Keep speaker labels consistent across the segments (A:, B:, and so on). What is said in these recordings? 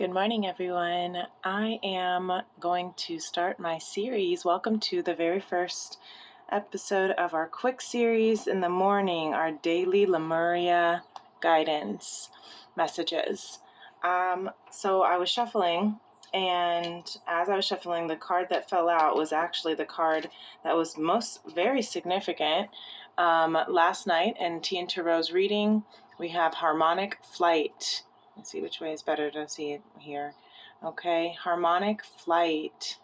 A: Good morning, everyone. I am going to start my series. Welcome to the very first episode of our quick series in the morning, our daily Lemuria guidance messages. So I was shuffling, and as I was shuffling, the card that fell out was actually the card that was very significant. Last night in Tea and Tarot's reading, we have Harmonic Flight. Let's see which way is better to see it here. Okay, Harmonic Flight.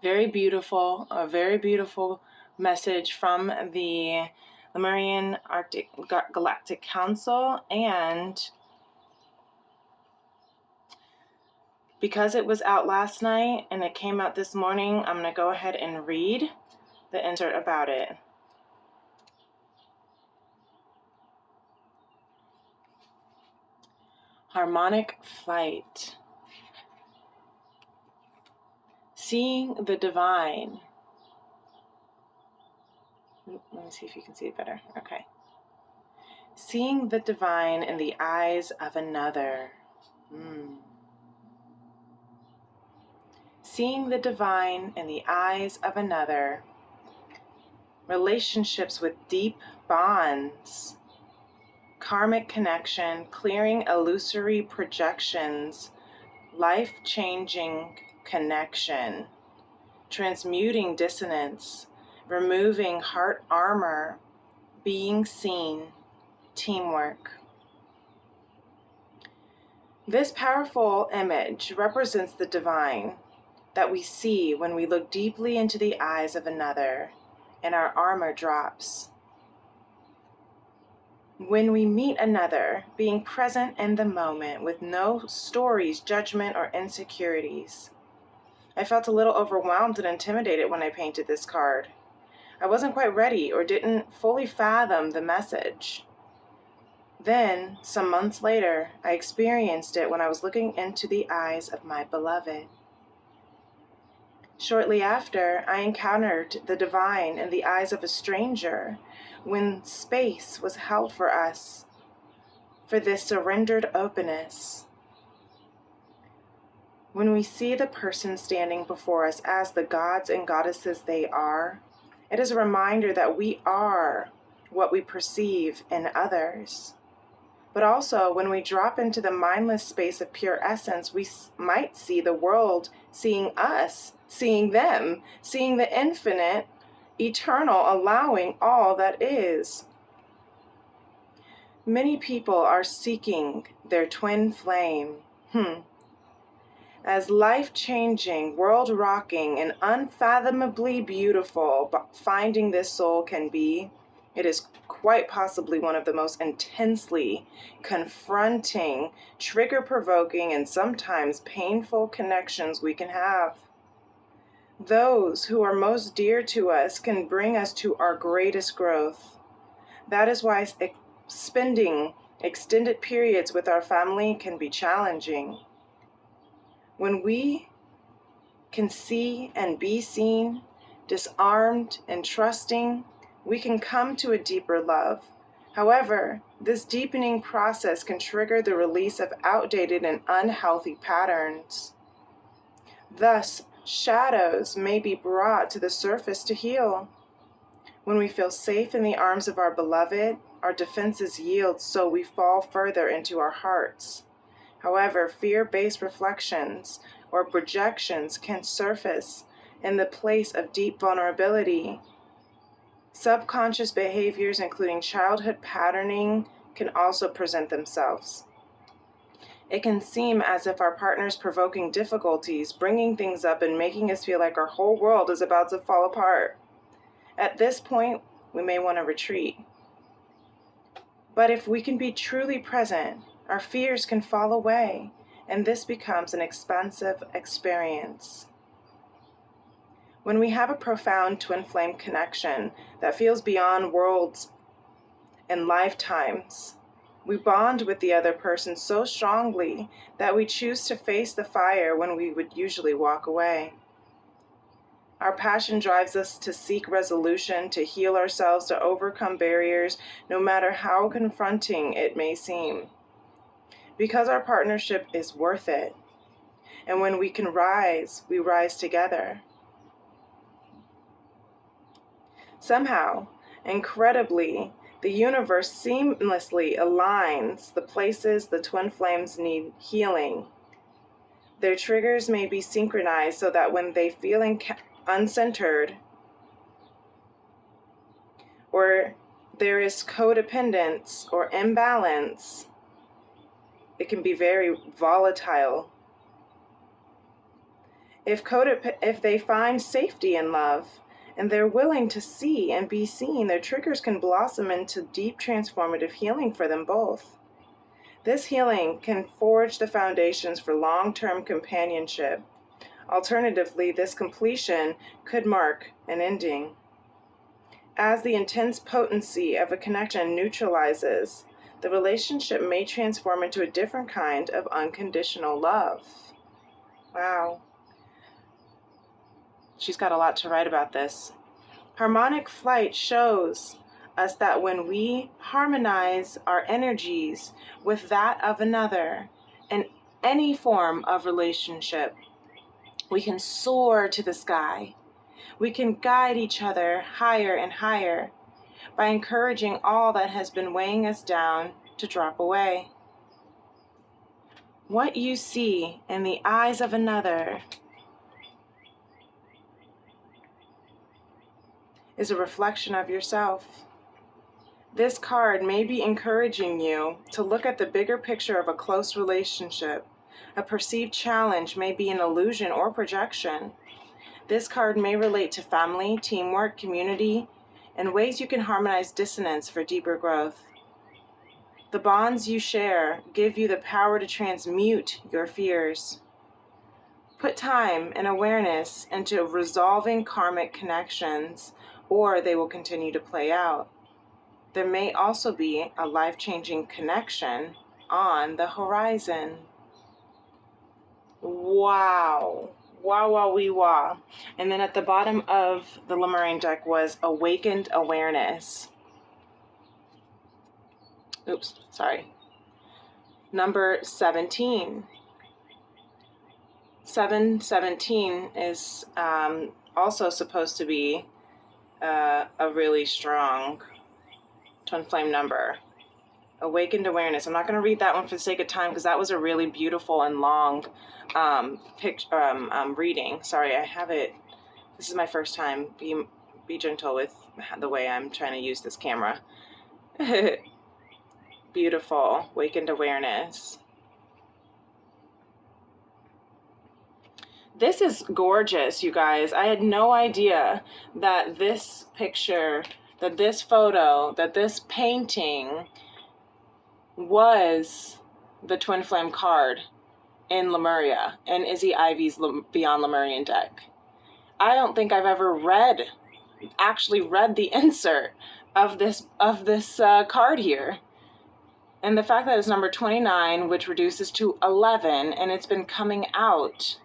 A: Very beautiful, a very beautiful message from the Lemurian Arctic Galactic Council. And because it was out last night and it came out this morning, I'm going to go ahead and read the insert about it. Harmonic Flight. Seeing the divine. Let me see if you can see it better. Okay. Seeing the divine in the eyes of another. Seeing the divine in the eyes of another. Relationships with deep bonds. Karmic connection, clearing illusory projections, life-changing connection, transmuting dissonance, removing heart armor, being seen, teamwork. This powerful image represents the divine that we see when we look deeply into the eyes of another and our armor drops. When we meet another, being present in the moment with no stories, judgment, or insecurities. I felt a little overwhelmed and intimidated when I painted this card. I wasn't quite ready or didn't fully fathom the message. Then, some months later, I experienced it when I was looking into the eyes of my beloved. Shortly after, I encountered the divine in the eyes of a stranger when space was held for us, for this surrendered openness. When we see the person standing before us as the gods and goddesses they are, it is a reminder that we are what we perceive in others. But also, when we drop into the mindless space of pure essence, we might see the world seeing us, seeing them, seeing the infinite, eternal, allowing all that is. Many people are seeking their twin flame. As life-changing, world-rocking, and unfathomably beautiful finding this soul can be, it is quite possibly one of the most intensely confronting, trigger-provoking, and sometimes painful connections we can have. Those who are most dear to us can bring us to our greatest growth. That is why spending extended periods with our family can be challenging. When we can see and be seen, disarmed and trusting, we can come to a deeper love. However, this deepening process can trigger the release of outdated and unhealthy patterns. Thus, shadows may be brought to the surface to heal. When we feel safe in the arms of our beloved, our defenses yield, so we fall further into our hearts. However, fear-based reflections or projections can surface in the place of deep vulnerability. Subconscious behaviors, including childhood patterning, can also present themselves. It can seem as if our partner's provoking difficulties, bringing things up, and making us feel like our whole world is about to fall apart. At this point, we may want to retreat. But if we can be truly present, our fears can fall away, and this becomes an expansive experience. When we have a profound twin flame connection that feels beyond worlds and lifetimes, we bond with the other person so strongly that we choose to face the fire when we would usually walk away. Our passion drives us to seek resolution, to heal ourselves, to overcome barriers, no matter how confronting it may seem. because our partnership is worth it. And when we can rise, we rise together. Somehow, incredibly, the universe seamlessly aligns the places the twin flames need healing. Their triggers may be synchronized so that when they feel uncentered, or there is codependence or imbalance, it can be very volatile. If they find safety in love and they're willing to see and be seen, their triggers can blossom into deep transformative healing for them both. This healing can forge the foundations for long-term companionship. Alternatively, this completion could mark an ending. As the intense potency of a connection neutralizes, the relationship may transform into a different kind of unconditional love. Wow. She's got a lot to write about this. Harmonic flight shows us that when we harmonize our energies with that of another in any form of relationship, we can soar to the sky. We can guide each other higher and higher by encouraging all that has been weighing us down to drop away. What you see in the eyes of another is a reflection of yourself. This card may be encouraging you to look at the bigger picture of a close relationship. A perceived challenge may be an illusion or projection. This card may relate to family, teamwork, community, and ways you can harmonize dissonance for deeper growth. The bonds you share give you the power to transmute your fears. Put time and awareness into resolving karmic connections, or they will continue to play out. There may also be a life-changing connection on the horizon. Wow. Wow, wow, wee, wow. And then at the bottom of the Lemurian deck was Awakened Awareness. Oops, sorry. Number 17. 717 is also supposed to be a really strong twin flame number. Awakened Awareness. I'm not going to read that one for the sake of time because that was a really beautiful and long reading. Sorry, I have it. This is my first time. Be gentle with the way I'm trying to use this camera. Beautiful. Awakened Awareness. This is gorgeous, you guys. I had no idea that this picture, that this photo, that this painting was the twin flame card in Lemuria, in Izzy Ivy's Beyond Lemurian deck. I don't think I've ever actually read the insert of this card here. And the fact that it's number 29, which reduces to 11, and it's been coming out.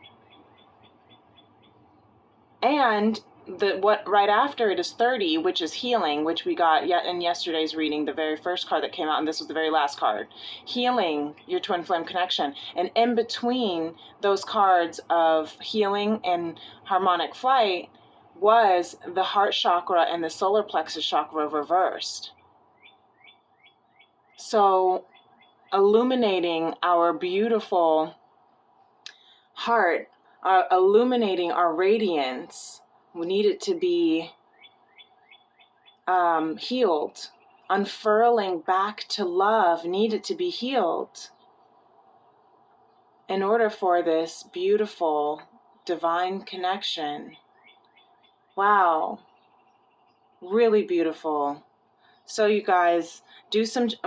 A: And what right after it is 30, which is healing, which we got in yesterday's reading, the very first card that came out, and this was the very last card. Healing your twin flame connection. And in between those cards of healing and harmonic flight was the heart chakra and the solar plexus chakra reversed. So illuminating our beautiful heart, illuminating our radiance, we need it to be healed. Unfurling back to love, need it to be healed in order for this beautiful divine connection. Wow, really beautiful. So you guys,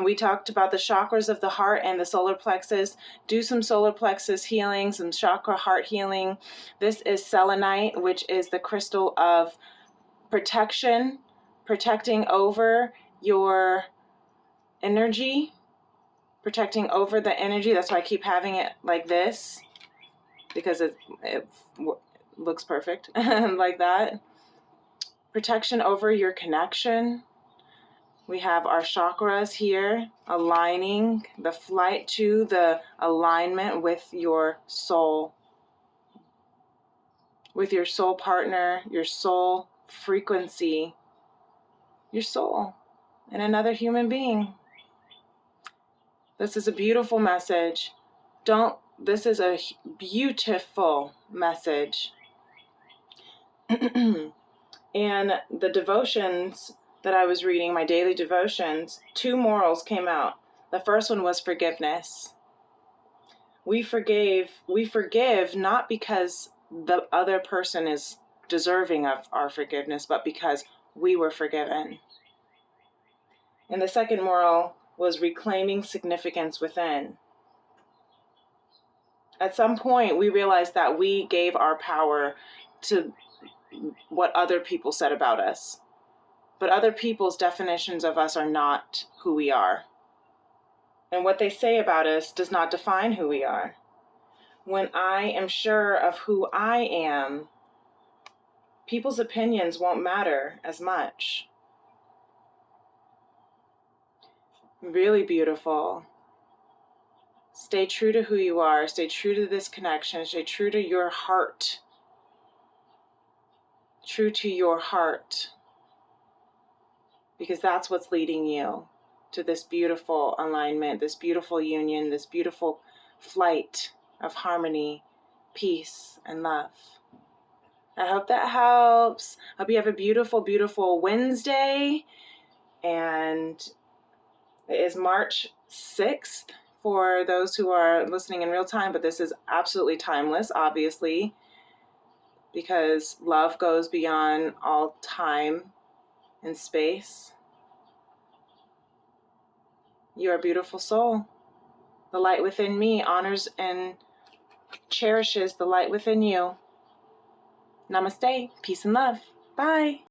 A: we talked about the chakras of the heart and the solar plexus. Do some solar plexus healing, some chakra heart healing. This is selenite, which is the crystal of protection, protecting over your energy, protecting over the energy. That's why I keep having it like this, because it looks perfect like that. Protection over your connection. We have our chakras here, aligning the flight to the alignment with your soul partner, your soul frequency, your soul, and another human being. This is a beautiful message. This is a beautiful message. And the devotions that I was reading, my daily devotions, 2 morals came out. The first one was forgiveness. We forgive not because the other person is deserving of our forgiveness, but because we were forgiven. And the second moral was reclaiming significance within. At some point, we realized that we gave our power to what other people said about us. But other people's definitions of us are not who we are. And what they say about us does not define who we are. When I am sure of who I am, people's opinions won't matter as much. Really beautiful. Stay true to who you are. Stay true to this connection. Stay true to your heart. True to your heart. Because that's what's leading you to this beautiful alignment, this beautiful union, this beautiful flight of harmony, peace, and love. I hope that helps. I hope you have a beautiful, beautiful Wednesday. And it is March 6th for those who are listening in real time, but this is absolutely timeless, obviously, because love goes beyond all time and space. You are a beautiful soul. The light within me honors and cherishes the light within you. Namaste. Peace and love. Bye.